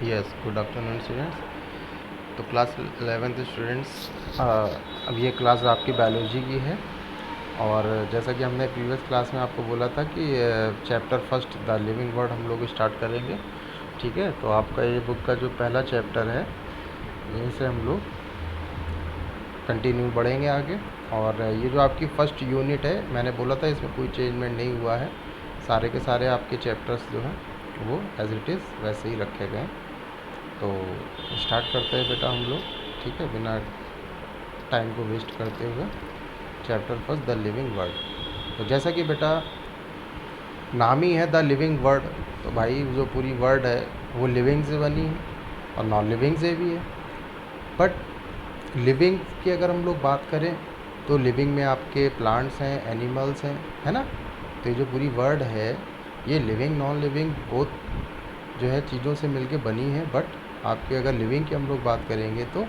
Yes, good afternoon students. तो class 11th students, अब ये क्लास आपकी बायोलॉजी की है। और जैसा कि हमने प्रीवियस क्लास में आपको बोला था कि chapter first the living word हम लोग स्टार्ट करेंगे। ठीक है, तो आपका ये बुक का जो पहला चैप्टर है, यहीं से हम लोग कंटिन्यू बढ़ेंगे आगे। और ये जो आपकी फ़र्स्ट यूनिट है, मैंने बोला था इसमें कोई चेंजमेंट नहीं हुआ है। सारे के सारे आपके चैप्टर्स जो हैं वो एज इट इज़ वैसे ही रखे गए हैं। तो स्टार्ट करते हैं बेटा हम लोग, ठीक है, बिना टाइम को वेस्ट करते हुए। Chapter first the living word. तो जैसा कि बेटा नाम ही है द लिविंग वर्ड, तो भाई जो पूरी वर्ड है वो लिविंग से बनी है और नॉन लिविंग से भी है। बट लिविंग की अगर हम लोग बात करें तो लिविंग में आपके प्लांट्स हैं, एनिमल्स हैं, है ना। तो ये जो पूरी वर्ड है ये लिविंग नॉन लिविंग बोथ जो है चीज़ों से मिलके बनी है। बट आपके अगर लिविंग की हम लोग बात करेंगे तो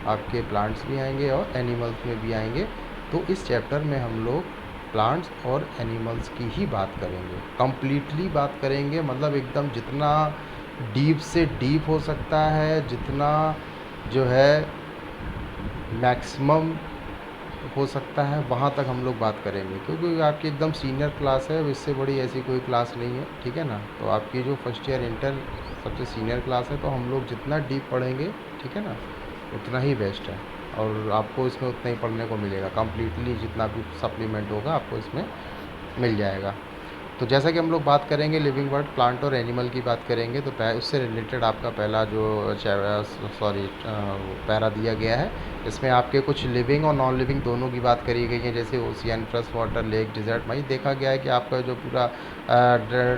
आपके प्लांट्स भी आएंगे और एनिमल्स में भी आएंगे। तो इस चैप्टर में हम लोग प्लांट्स और एनिमल्स की ही बात करेंगे, कंप्लीटली बात करेंगे। मतलब एकदम जितना डीप से डीप हो सकता है, जितना जो है मैक्सिमम हो सकता है वहाँ तक हम लोग बात करेंगे, क्योंकि आपकी एकदम सीनियर क्लास है, इससे बड़ी ऐसी कोई क्लास नहीं है। ठीक है ना। तो आपकी जो फर्स्ट ईयर इंटर सबसे सीनियर क्लास है, तो हम लोग जितना डीप पढ़ेंगे, ठीक है ना, उतना ही बेस्ट है। और आपको इसमें उतना ही पढ़ने को मिलेगा, कम्प्लीटली जितना भी सप्लीमेंट होगा आपको इसमें मिल जाएगा। तो जैसा कि हम लोग बात करेंगे लिविंग वर्ड, प्लांट और एनिमल की बात करेंगे, तो उससे रिलेटेड आपका पहला जो पैरा दिया गया है, इसमें आपके कुछ लिविंग और नॉन लिविंग दोनों की बात करी गई है, जैसे ocean, fresh water, lake, desert. वहीं देखा गया है कि आपका जो पूरा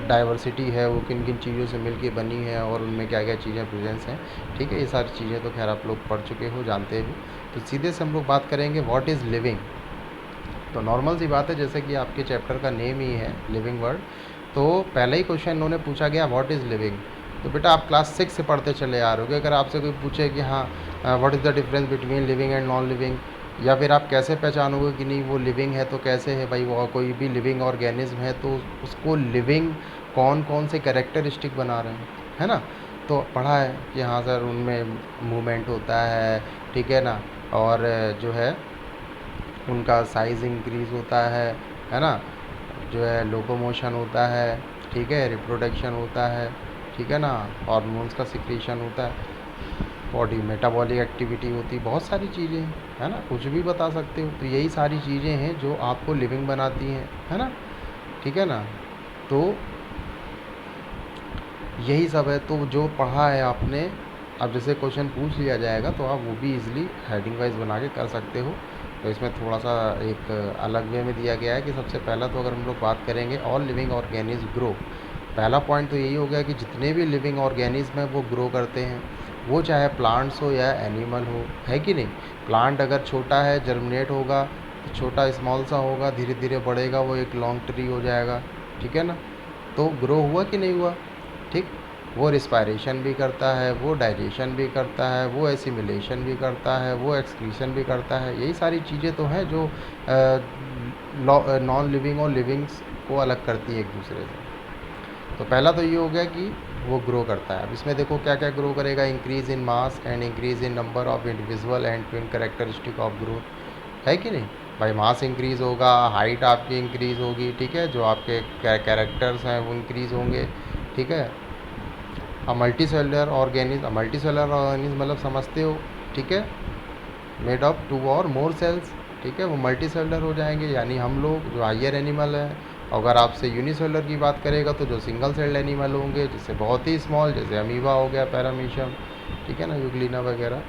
डाइवर्सिटी है वो किन किन चीज़ों से मिल के बनी है और उनमें क्या क्या चीज़ें प्रेजेंस हैं। ठीक है, ये सारी चीज़ें तो खैर आप लोग पढ़ चुके हो, जानते हो। तो सीधे से हम लोग बात करेंगे व्हाट इज़ लिविंग। तो नॉर्मल सी बात है, जैसे कि आपके चैप्टर का नेम ही है लिविंग वर्ड, तो पहला ही क्वेश्चन इन्होंने पूछा गया व्हाट इज़ लिविंग। तो बेटा आप क्लास 6 से पढ़ते चले आ रहे हो, अगर आपसे कोई पूछे कि हाँ what is the difference between living and non living, या फिर आप कैसे पहचानोगे कि नहीं वो लिविंग है, तो कैसे है भाई, वो कोई भी लिविंग ऑर्गेनिज्म है तो उसको लिविंग कौन कौन से कैरेक्टरिस्टिक बना रहे हैं, है ना। तो पढ़ा है कि हाँ सर उनमें मूवमेंट होता है, ठीक है ना, और जो है उनका साइज़ इंक्रीज़ होता है ना, जो है लोकोमोशन होता है, ठीक है, रिप्रोडक्शन होता है, ठीक है ना, हार्मोन्स का सिक्रीशन होता है, बॉडी मेटाबॉलिक एक्टिविटी होती है, बहुत सारी चीज़ें हैं, है ना, कुछ भी बता सकते हो। तो यही सारी चीज़ें हैं जो आपको लिविंग बनाती हैं, है ना, ठीक है ना। तो यही सब है। तो जो पढ़ा है आपने, अब जैसे क्वेश्चन पूछ लिया जाएगा तो आप वो भी इजीली हेडिंग वाइज बना के कर सकते हो। तो इसमें थोड़ा सा एक अलग वे में दिया गया है कि सबसे पहला तो अगर हम लोग बात करेंगे ऑल लिविंग ऑर्गेनिज्म ग्रो। पहला पॉइंट तो यही हो गया कि जितने भी लिविंग ऑर्गेनिज्म हैं वो ग्रो करते हैं, वो चाहे प्लांट्स हो या एनिमल हो, है कि नहीं। प्लांट अगर छोटा है जर्मिनेट होगा तो छोटा स्मॉल सा होगा, धीरे धीरे बढ़ेगा, वो एक लॉन्ग ट्री हो जाएगा, ठीक है ना। तो ग्रो हुआ कि नहीं हुआ, ठीक। वो रिस्पायरेशन भी करता है, वो डाइजेशन भी करता है, वो एसिमिलेशन भी करता है, वो एक्सक्रीशन भी करता है। यही सारी चीज़ें तो हैं जो नॉन लिविंग और लिविंग्स को अलग करती है एक दूसरे से। तो पहला तो ये हो गया कि वो ग्रो करता है। अब इसमें देखो क्या क्या ग्रो करेगा, increase in mass and increase in number of individual and twin characteristic of growth, है कि नहीं भाई। मास इंक्रीज़ होगा, हाइट आपकी इंक्रीज़ होगी, ठीक है, जो आपके कैरेक्टर्स हैं वो इंक्रीज़ होंगे, ठीक है। मल्टी सेलुलर ऑर्गेनिज्म मतलब समझते हो, ठीक है, मेड ऑफ 2 और मोर सेल्स, ठीक है, वो मल्टी सेलुलर हो जाएंगे। यानी हम लोग जो हायर एनिमल है, अगर आपसे यूनिसेलुलर की बात करेगा तो जो सिंगल सेल्ड एनिमल होंगे, जिससे बहुत ही स्मॉल, जैसे अमीबा हो गया, पैरामीशियम, ठीक है ना, यूग्लिना वगैरह।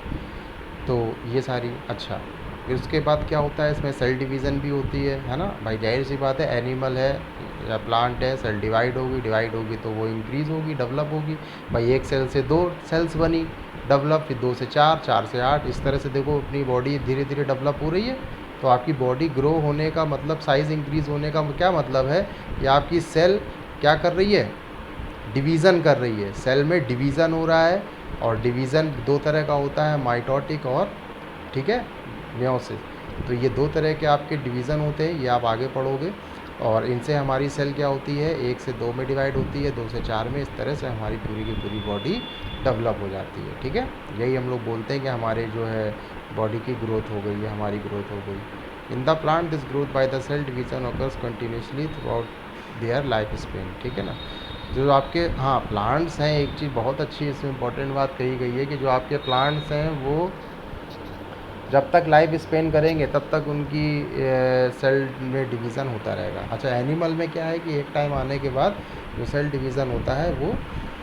तो ये सारी, अच्छा फिर उसके बाद क्या होता है, इसमें सेल डिवीज़न भी होती है ना भाई। जाहिर सी बात है, एनिमल है या प्लांट है, सेल डिवाइड होगी तो वो इंक्रीज़ होगी, डेवलप होगी भाई। एक सेल से 2 सेल्स बनी डेवलप, फिर 2 से 4, 4 से 8, इस तरह से देखो अपनी बॉडी धीरे धीरे डेवलप हो रही है। तो आपकी बॉडी ग्रो होने का मतलब, साइज़ इंक्रीज़ होने का क्या मतलब है कि आपकी सेल क्या कर रही है, डिवीज़न कर रही है। सेल में डिवीज़न हो रहा है, और डिवीज़न 2 तरह का होता है, माइटोटिक और, ठीक है, मियोसिस। तो ये 2 तरह के आपके डिवीज़न होते हैं, ये आप आगे पढ़ोगे। और इनसे हमारी सेल क्या होती है, 1 से 2 में डिवाइड होती है, 2 से 4 में, इस तरह से हमारी पूरी की पूरी बॉडी डेवलप हो जाती है। ठीक है, यही हम लोग बोलते हैं कि हमारे जो है बॉडी की ग्रोथ हो गई है, हमारी ग्रोथ हो गई। In the plant this growth by the cell division occurs continuously through their life span. ठीक है ना, जो आपके हाँ प्लांट्स हैं, एक चीज़ बहुत अच्छी इसमें इंपॉर्टेंट बात कही गई है कि जो आपके प्लांट्स हैं वो जब तक लाइफ स्पेन करेंगे तब तक उनकी सेल में डिवीज़न होता रहेगा। अच्छा, एनिमल में क्या है कि एक टाइम आने के बाद जो सेल डिवीज़न होता है वो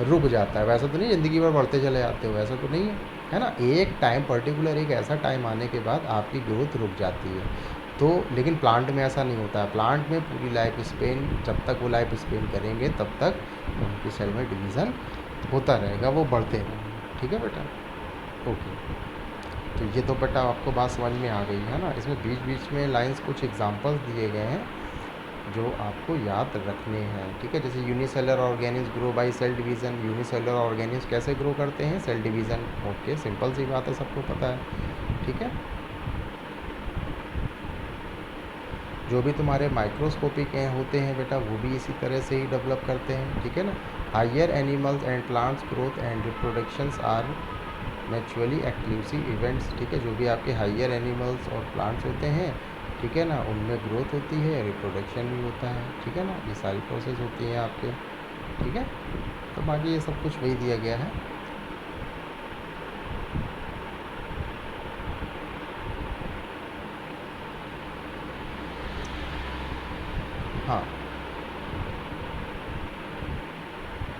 रुक जाता है। वैसा तो नहीं ज़िंदगी भर बढ़ते चले जाते हो, वैसा तो नहीं है, है ना। एक टाइम पर्टिकुलर, एक ऐसा टाइम आने के बाद आपकी ग्रोथ रुक जाती है। तो लेकिन प्लांट में ऐसा नहीं होता है। प्लांट में पूरी लाइफ स्पेन, जब तक वो लाइफ स्पेन करेंगे तब तक उनकी सेल में डिवीज़न होता रहेगा, वो बढ़ते रहेंगे। ठीक है बेटा, ओके। तो ये तो बेटा आपको बात समझ में आ गई है ना। इसमें बीच बीच में लाइंस कुछ एग्जांपल्स दिए गए हैं जो आपको याद रखने हैं। ठीक है, जैसे unicellular organism grow by cell division. Unicellular organism कैसे ग्रो करते हैं, सेल डिवीज़न। ओके, सिंपल सी बात है, सबको पता है। ठीक है, जो भी तुम्हारे माइक्रोस्कोपिक होते हैं बेटा वो भी इसी तरह से ही डेवलप करते हैं। ठीक है ना, higher animals and plants growth and reproductions are naturally exclusive events. ठीक है, जो भी आपके हायर एनिमल्स और प्लांट्स होते हैं, ठीक है ना, उनमें ग्रोथ होती है, रिप्रोडक्शन भी होता है। ठीक है ना, ये सारी प्रोसेस होती है आपके। ठीक है, तो बाकी ये सब कुछ वही दिया गया है। हाँ,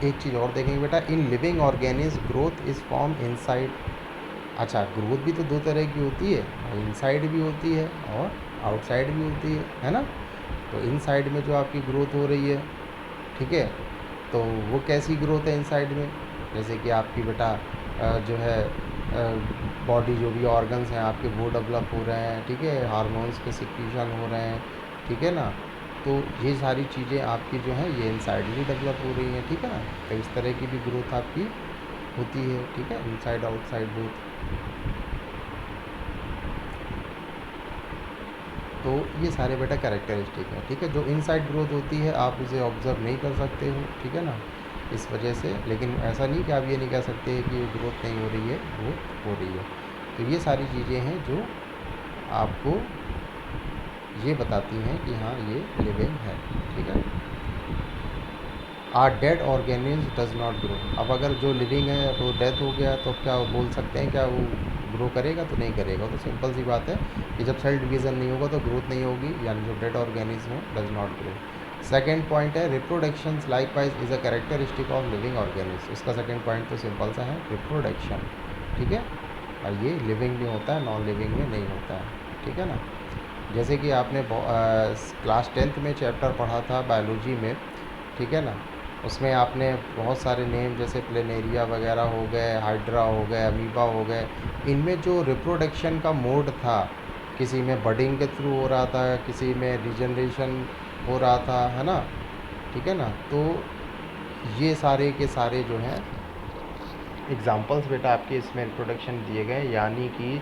एक चीज़ और देखेंगे बेटा, in living organism growth is form inside. अच्छा, ग्रोथ भी तो दो तरह की होती है, इनसाइड भी होती है और आउटसाइड भी होती है ना। तो इनसाइड में जो आपकी ग्रोथ हो रही है, ठीक है, तो वो कैसी ग्रोथ है इनसाइड में, जैसे कि आपकी बेटा जो है बॉडी, जो भी ऑर्गन्स हैं आपके वो डेवलप हो रहे हैं। ठीक है, हार्मोन्स के सिक्रीशन हो रहे हैं। ठीक है ना, तो ये सारी चीज़ें आपकी जो हैं ये इनसाइडली डेवलप हो रही हैं। ठीक है ना, तो इस तरह की भी ग्रोथ आपकी होती है। ठीक है, इनसाइड आउटसाइड ग्रोथ। तो ये सारे बेटा कैरेक्टरिस्टिक है। ठीक है, जो इनसाइड ग्रोथ होती है आप उसे ऑब्जर्व नहीं कर सकते हो। ठीक है ना, इस वजह से, लेकिन ऐसा नहीं कि आप ये नहीं कह सकते कि ये ग्रोथ नहीं हो रही है, वो हो रही है। तो ये सारी चीज़ें हैं जो आपको ये बताती हैं कि हाँ ये लिविंग है। ठीक है, or dead organism does not grow. अब अगर जो लिविंग है वो डेथ हो गया तो क्या बोल सकते हैं, क्या वो ग्रो करेगा? तो नहीं करेगा। तो सिंपल सी बात है कि जब सेल डिवीज़न नहीं होगा तो ग्रोथ नहीं होगी, यानी जो डेड ऑर्गेनिज्म है does not grow. Second point है reproduction likewise is a characteristic of living organism. इसका सेकेंड पॉइंट तो सिंपल सा है, रिप्रोडक्शन। ठीक है, और ये लिविंग में होता है, नॉन लिविंग में नहीं होता है। ठीक है ना, जैसे कि आपने क्लास 10th में चैप्टर पढ़ा था बायोलॉजी में, ठीक है ना, उसमें आपने बहुत सारे नेम जैसे प्लेनेरिया वगैरह हो गए, हाइड्रा हो गए, अमीबा हो गए, इनमें जो रिप्रोडक्शन का मोड था, किसी में बडिंग के थ्रू हो रहा था, किसी में रिजनरेशन हो रहा था, है ना। ठीक है ना, तो ये सारे के सारे जो हैं एग्जाम्पल्स बेटा आपके इसमें रिप्रोडक्शन दिए गए। यानी कि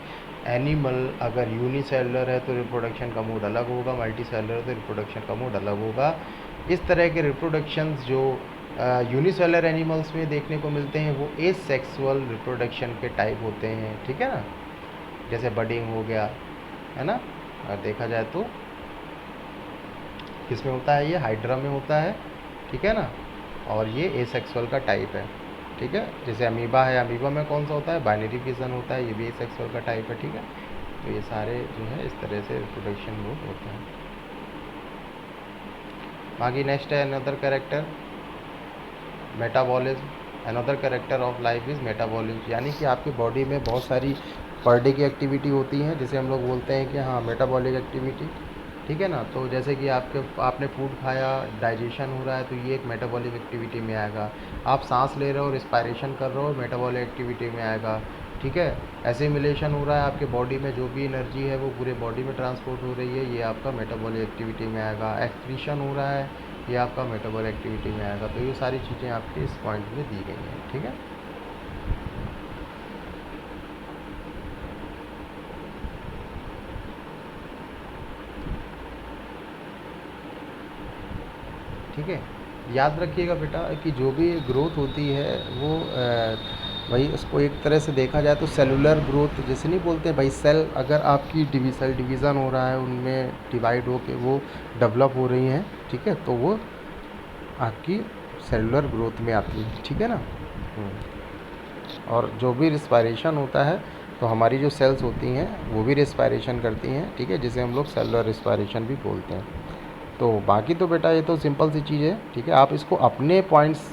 एनिमल अगर यूनिसेलुलर है तो रिप्रोडक्शन का मोड अलग होगा, मल्टी सेलुलर तो रिप्रोडक्शन का मोड अलग होगा। इस तरह के रिप्रोडक्शंस जो यूनिसेलुलर एनिमल्स में देखने को मिलते हैं वो एसेक्सुअल रिप्रोडक्शन के टाइप होते हैं। ठीक है ना, जैसे बडिंग हो गया, है ना, अगर देखा जाए तो किसमें होता है, ये हाइड्रा में होता है। ठीक है ना, और ये एसेक्सुअल का टाइप है। ठीक है, जैसे अमीबा है, अमीबा में कौन सा होता है, बाइनरी फिजन होता है, ये भी एसेक्सुअल का टाइप है। ठीक है, तो ये सारे जो है इस तरह से रिप्रोडक्शन मोड होता है। बाकी नेक्स्ट है another character metabolism. Another character of life is metabolism, यानी कि आपकी बॉडी में बहुत सारी पर डे की एक्टिविटी होती हैं, जिसे हम लोग बोलते हैं कि हाँ मेटाबॉलिक एक्टिविटी। ठीक है ना, तो जैसे कि आपने फूड खाया, डाइजेशन हो रहा है, तो ये एक मेटाबॉलिक एक्टिविटी में आएगा। आप सांस ले रहे हो, रिस्पायरेशन कर रहे हो, मेटाबॉलिक एक्टिविटी में आएगा। ठीक है, एसिमिलेशन हो रहा है, आपके बॉडी में जो भी एनर्जी है वो पूरे बॉडी में ट्रांसपोर्ट हो रही है, ये आपका मेटाबॉलिक एक्टिविटी में आएगा। एक्सक्रीशन हो रहा है, ये आपका मेटाबॉलिक एक्टिविटी में आएगा। तो ये सारी चीज़ें आपके इस पॉइंट में दी गई हैं। ठीक है, ठीक है। याद रखिएगा बेटा कि जो भी ग्रोथ होती है वो भाई उसको एक तरह से देखा जाए तो सेलुलर ग्रोथ जैसे नहीं बोलते भाई, सेल अगर आपकी सेल डिवीज़न हो रहा है, उनमें डिवाइड हो के वो डेवलप हो रही हैं, ठीक है, तो वो आपकी सेलुलर ग्रोथ में आती है, ठीक है ना। और जो भी रिस्पायरेशन होता है तो हमारी जो सेल्स होती हैं वो भी रिस्पायरेशन करती हैं, ठीक है, जिसे हम लोग सेलुलर रिस्पायरेशन भी बोलते हैं। तो बाकी तो बेटा ये तो सिंपल सी चीज़ है, ठीक है। आप इसको अपने पॉइंट्स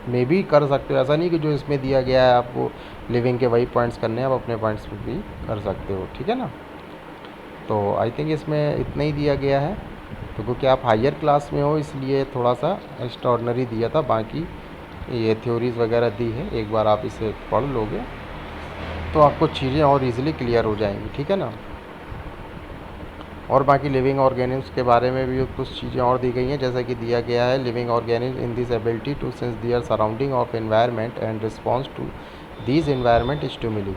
में भी कर सकते हो, ऐसा नहीं कि जो इसमें दिया गया है आपको लिविंग के वही पॉइंट्स करने हैं, आप अपने पॉइंट्स पे भी कर सकते हो, ठीक है ना। तो आई थिंक इसमें इतना ही दिया गया है, तो क्योंकि आप हायर क्लास में हो इसलिए थोड़ा सा एक्स्ट्राऑर्डिनरी दिया था, बाकी ये थ्योरीज़ वगैरह दी है, एक बार आप इसे पढ़ लोगे तो आपको चीज़ें और इजीली क्लियर हो जाएंगी, ठीक है ना। और बाकी लिविंग ऑर्गेनिज्म के बारे में भी कुछ चीज़ें और दी गई हैं, जैसा कि दिया गया है living organism in this ability to sense their surrounding of environment and response to these environment stimuli.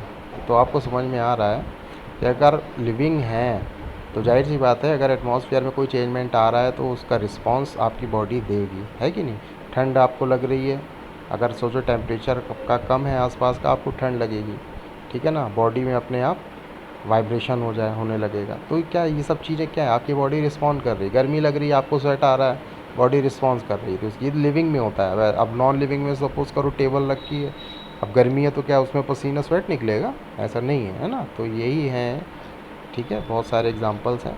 तो आपको समझ में आ रहा है कि अगर लिविंग हैं तो जाहिर सी बात है अगर एटमॉस्फेयर में कोई चेंजमेंट आ रहा है तो उसका रिस्पॉन्स आपकी बॉडी देगी, है कि नहीं। ठंड आपको लग रही है, अगर सोचो टेम्परेचर का कम है आसपास का, आपको ठंड लगेगी, ठीक है ना, बॉडी में अपने आप वाइब्रेशन होने लगेगा। तो क्या ये सब चीज़ें क्या है, आपकी बॉडी रिस्पॉन्ड कर रही है। गर्मी लग रही है, आपको स्वेट आ रहा है, बॉडी रिस्पॉन्स कर रही है, तो ये लिविंग में होता है। अब नॉन लिविंग में सपोज करो टेबल रखी है, अब गर्मी है तो क्या उसमें पसीना स्वेट निकलेगा, ऐसा नहीं है, है ना। तो यही है, ठीक है, बहुत सारे एग्जांपल्स हैं।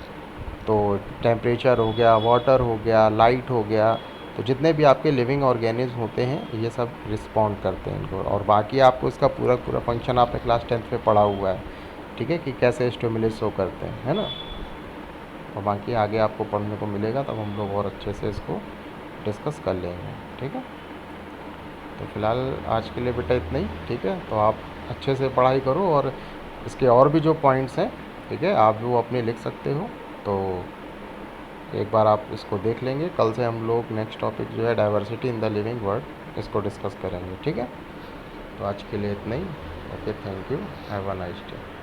तो टेम्परेचर हो गया, वाटर हो गया, लाइट हो गया, तो जितने भी आपके लिविंग ऑर्गेनिज्म होते हैं ये सब रिस्पॉन्ड करते हैं इनको। और बाकी आपको इसका पूरा पूरा फंक्शन आपने क्लास 10th में पढ़ा हुआ है, ठीक है, कि कैसे स्टिमुलस शो करते हैं, है ना। और बाकी आगे आपको पढ़ने को मिलेगा तब हम लोग और अच्छे से इसको डिस्कस कर लेंगे, ठीक है। तो फ़िलहाल आज के लिए बेटा इतना ही, ठीक है। तो आप अच्छे से पढ़ाई करो और इसके और भी जो पॉइंट्स हैं, ठीक है, आप वो अपने लिख सकते हो। तो एक बार आप इसको देख लेंगे, कल से हम लोग नेक्स्ट टॉपिक जो है diversity in the living world इसको डिस्कस करेंगे, ठीक है। तो आज के लिए इतना ही, okay, thank you, have a nice day.